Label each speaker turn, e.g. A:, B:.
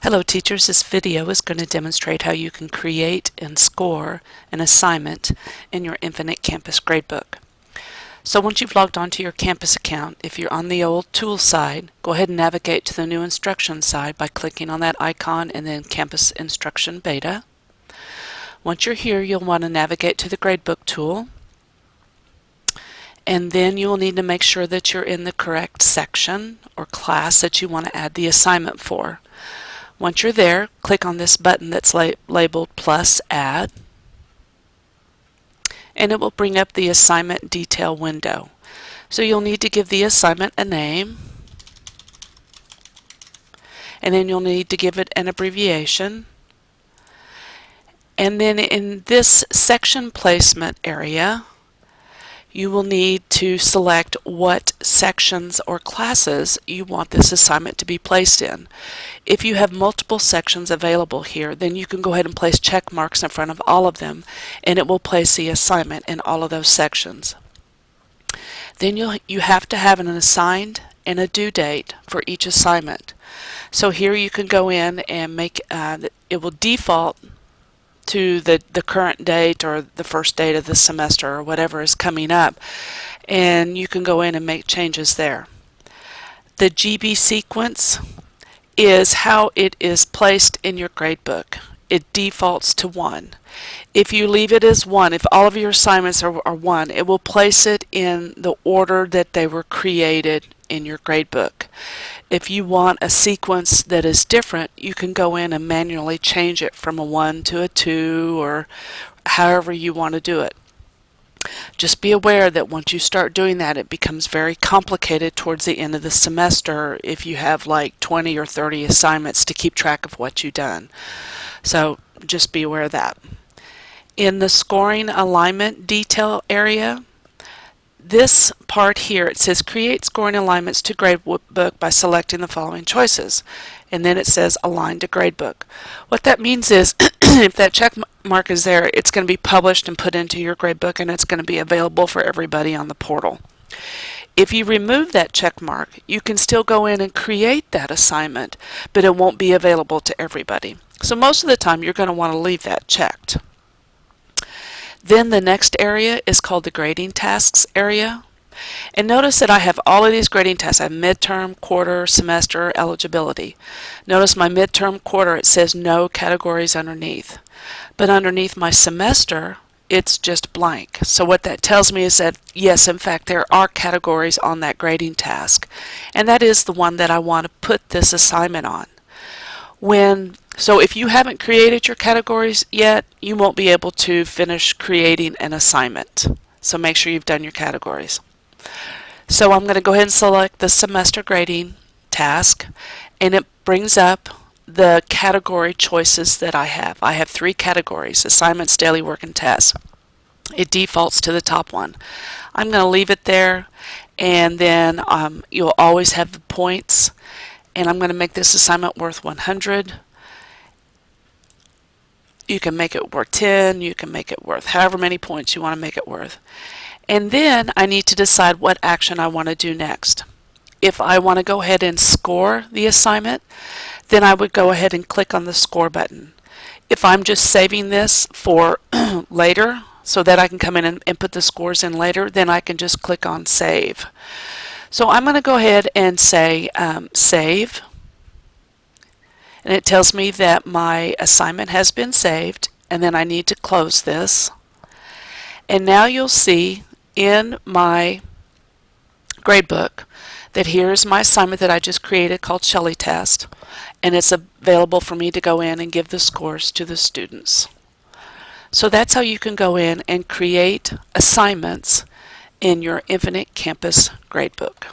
A: Hello teachers, this video is going to demonstrate how you can create and score an assignment in your Infinite Campus Gradebook. So once you've logged onto your campus account, if you're on the old Tools side, go ahead and navigate to the new Instruction side by clicking on that icon and then Campus Instruction Beta. Once you're here, you'll want to navigate to the Gradebook tool, and then you'll need to make sure that you're in the correct section or class that you want to add the assignment for. Once you're there, click on this button that's labeled Plus Add, and it will bring up the assignment detail window. So you'll need to give the assignment a name, and then you'll need to give it an abbreviation. And then in this section placement area, you will need to select what sections or classes you want this assignment to be placed in. If you have multiple sections available here, then you can go ahead and place check marks in front of all of them, and it will place the assignment in all of those sections. Then you have to have an assigned and a due date for each assignment. So here you can go in and make it will default to the current date or the first date of the semester or whatever is coming up, and you can go in and make changes there. The GB sequence is how it is placed in your gradebook. It defaults to 1. If you leave it as 1, if all of your assignments are 1, it will place it in the order that they were created in your gradebook. If you want a sequence that is different, you can go in and manually change it from a 1 to a 2 or however you want to do it. Just be aware that once you start doing that, it becomes very complicated towards the end of the semester if you have like 20 or 30 assignments to keep track of what you've done. So just be aware of that. In the scoring alignment detail area, this part here, it says create scoring alignments to gradebook by selecting the following choices, and then it says align to gradebook. What that means is if that check mark is there, it's going to be published and put into your gradebook, and it's going to be available for everybody on the portal. If you remove that check mark, you can still go in and create that assignment, but it won't be available to everybody. So most of the time you're going to want to leave that checked. Then the next area is called the grading tasks area. And notice that I have all of these grading tasks. I have midterm, quarter, semester, eligibility. Notice my midterm quarter, it says no categories underneath. But underneath my semester, it's just blank. So what that tells me is that, yes, in fact, there are categories on that grading task. And that is the one that I want to put this assignment on. So if you haven't created your categories yet, you won't be able to finish creating an assignment. So make sure you've done your categories. So I'm going to go ahead and select the semester grading task, and it brings up the category choices that I have. I have 3 categories: assignments, daily work, and tests. It defaults to the top one. I'm going to leave it there, and then you'll always have the points, and I'm going to make this assignment worth 100. You can make it worth 10, you can make it worth however many points you want to make it worth. And then I need to decide what action I want to do next. If I want to go ahead and score the assignment, then I would go ahead and click on the score button. If I'm just saving this for later so that I can come in and put the scores in later, then I can just click on save. So I'm going to go ahead and say save. And it tells me that my assignment has been saved, and then I need to close this. And now you'll see in my gradebook that here's my assignment that I just created called Shelley Test, and it's available for me to go in and give the scores to the students. So that's how you can go in and create assignments in your Infinite Campus Gradebook.